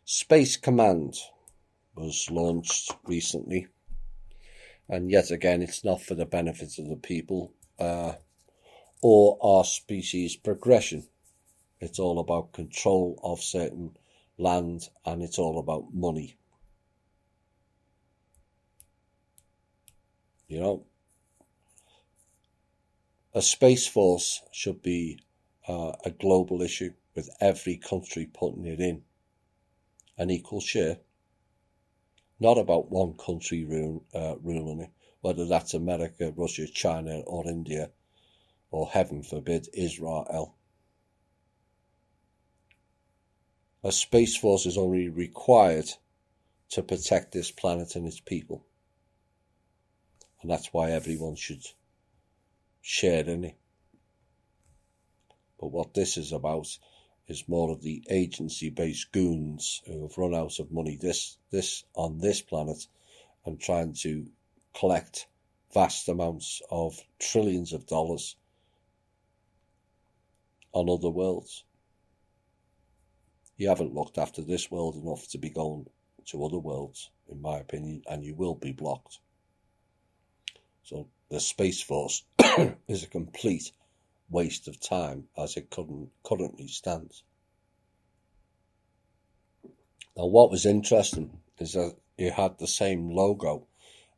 Space Command was launched recently, and yet again it's not for the benefit of the people or our species progression. It's all about control of certain land, and it's all about money. You know, a space force should be a global issue, with every country putting it in an equal share. Not about one country ruling it, whether that's America, Russia, China, or India, or heaven forbid, Israel. A space force is only required to protect this planet and its people. And that's why everyone should share in it. But what this is about is more of the agency-based goons who have run out of money on this planet and trying to collect vast amounts of trillions of dollars on other worlds. You haven't looked after this world enough to be going to other worlds, in my opinion, and you will be blocked. So the Space Force is a complete waste of time as it currently stands. Now, what was interesting is that it had the same logo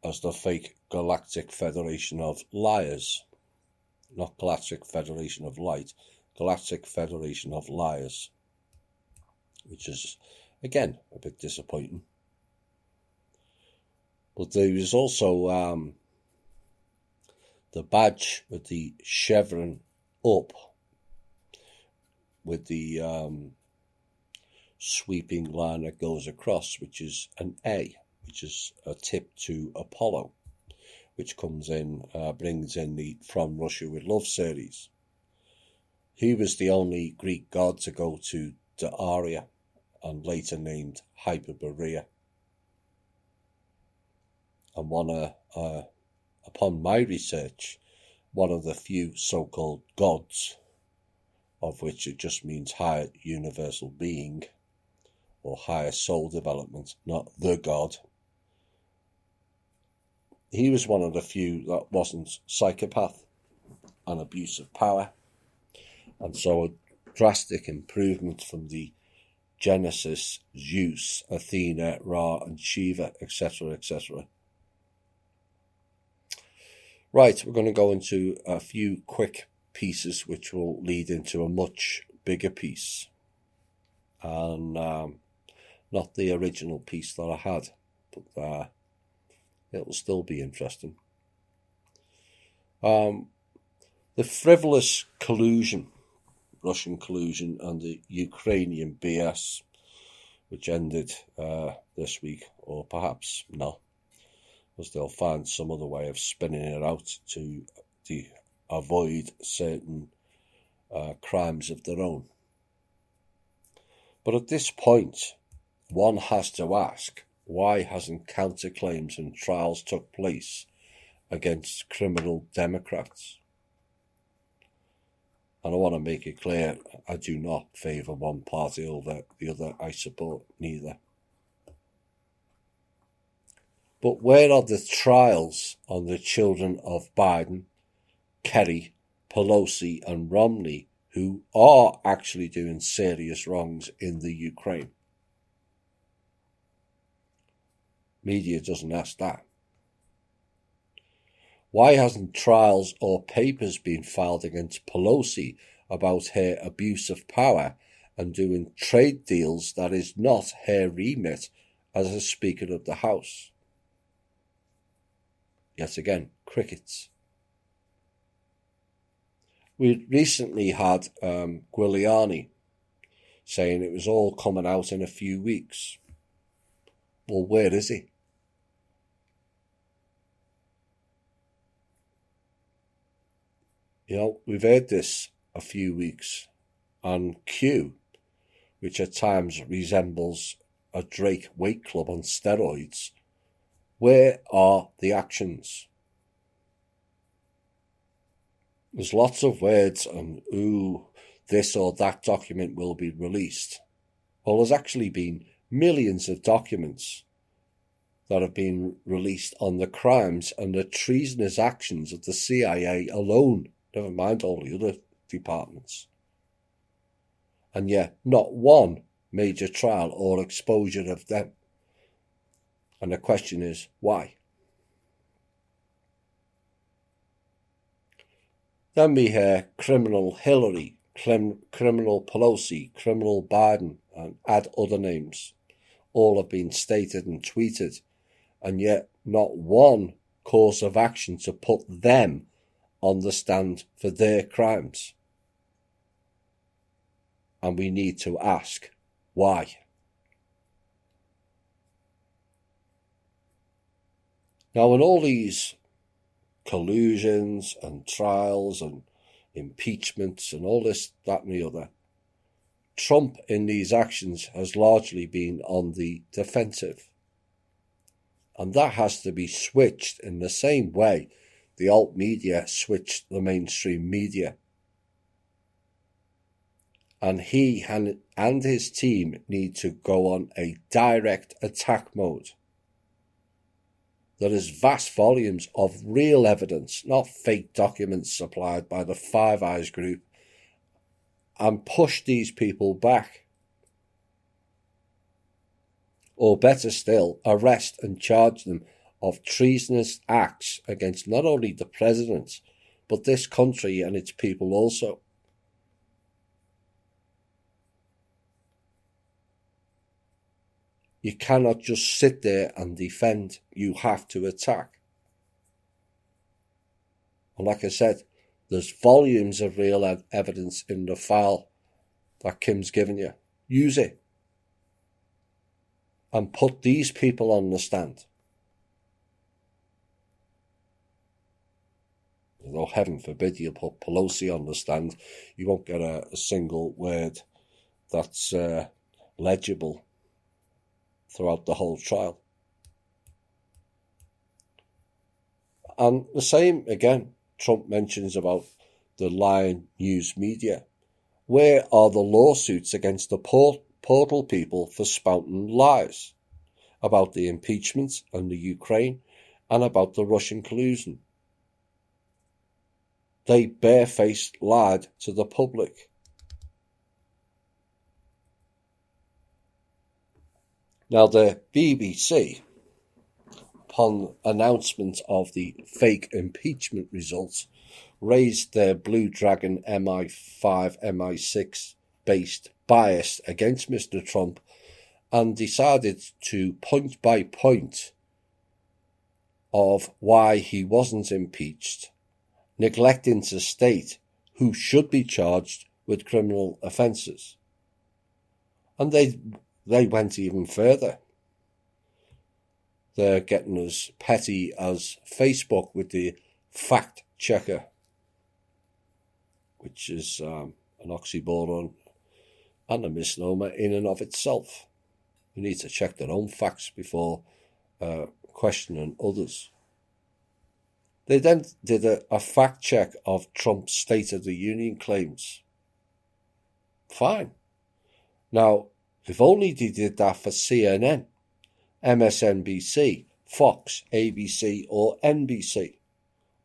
as the fake Galactic Federation of Liars. Not Galactic Federation of Light, Galactic Federation of Liars. Which is, again, a bit disappointing. But there was also the badge with the chevron up, with the sweeping line that goes across, which is an A, which is a tip to Apollo, which brings in the From Russia with Love series. He was the only Greek god to go to Aria, and later named Hyperborea. And upon my research, one of the few so-called gods, of which it just means higher universal being, or higher soul development, not the god. He was one of the few that wasn't psychopath and abuse of power, and so a drastic improvement from the Genesis, Zeus, Athena, Ra, and Shiva, etc., etc. Right, we're going to go into a few quick pieces which will lead into a much bigger piece. And not the original piece that I had, but it will still be interesting. The frivolous collusion, Russian collusion, and the Ukrainian BS, which ended this week, or perhaps not, because they'll find some other way of spinning it out to avoid certain crimes of their own. But at this point, one has to ask, why hasn't counterclaims and trials took place against criminal Democrats? And I want to make it clear, I do not favour one party over the other. I support neither. But where are the trials on the children of Biden, Kerry, Pelosi and Romney, who are actually doing serious wrongs in the Ukraine? Media doesn't ask that. Why hasn't trials or papers been filed against Pelosi about her abuse of power and doing trade deals that is not her remit as a Speaker of the House? Yet again, crickets. We recently had Giuliani saying it was all coming out in a few weeks. Well, where is he? You know, we've heard this a few weeks, and Q, which at times resembles a Drake weight club on steroids, where are the actions? There's lots of words and, ooh, this or that document will be released. Well, there's actually been millions of documents that have been released on the crimes and the treasonous actions of the CIA alone, never mind all the other departments. And yet, not one major trial or exposure of them. And the question is, why? Then we hear criminal Hillary, criminal Pelosi, criminal Biden, and add other names. All have been stated and tweeted, and yet not one course of action to put them on the stand for their crimes. And we need to ask, why? Now, in all these collusions and trials and impeachments and all this, that and the other, Trump in these actions has largely been on the defensive. And that has to be switched in the same way the alt media switched the mainstream media. And he and his team need to go on a direct attack mode. There is vast volumes of real evidence, not fake documents supplied by the Five Eyes group, and push these people back. Or better still, arrest and charge them of treasonous acts against not only the president, but this country and its people also. You cannot just sit there and defend. You have to attack. And like I said, there's volumes of real evidence in the file that Kim's given you. Use it. And put these people on the stand. Although heaven forbid you put Pelosi on the stand, you won't get a single word that's legible throughout the whole trial. And the same, again, Trump mentions about the lying news media. Where are the lawsuits against the portal people for spouting lies about the impeachment and the Ukraine and about the Russian collusion? They barefaced lied to the public. Now, the BBC, upon announcement of the fake impeachment results, raised their Blue Dragon MI5, MI6 based bias against Mr. Trump and decided to point by point of why he wasn't impeached, neglecting to state who should be charged with criminal offences. And they went even further. They're getting as petty as Facebook with the fact checker, which is an oxymoron and a misnomer in and of itself. You need to check their own facts before questioning others. They then did a fact check of Trump's State of the Union claims. Fine. Now, if only they did that for CNN, MSNBC, Fox, ABC or NBC,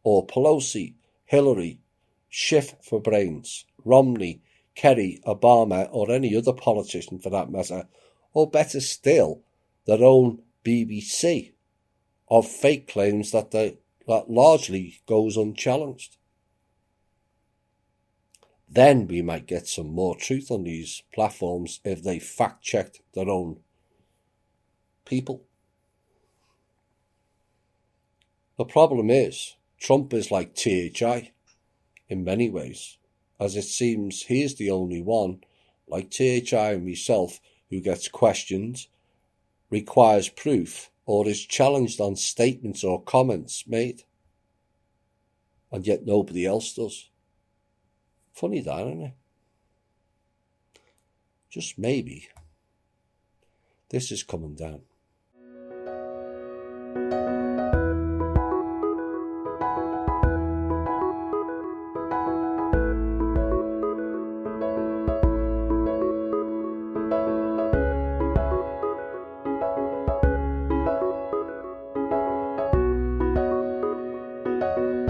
or Pelosi, Hillary, Schiff for Brains, Romney, Kerry, Obama or any other politician for that matter, or better still, their own BBC, of fake claims that largely goes unchallenged. Then we might get some more truth on these platforms if they fact-checked their own people. The problem is, Trump is like THI in many ways, as it seems he is the only one, like THI and myself, who gets questioned, requires proof, or is challenged on statements or comments made. And yet nobody else does. Funny that, isn't it? Just maybe this is coming down.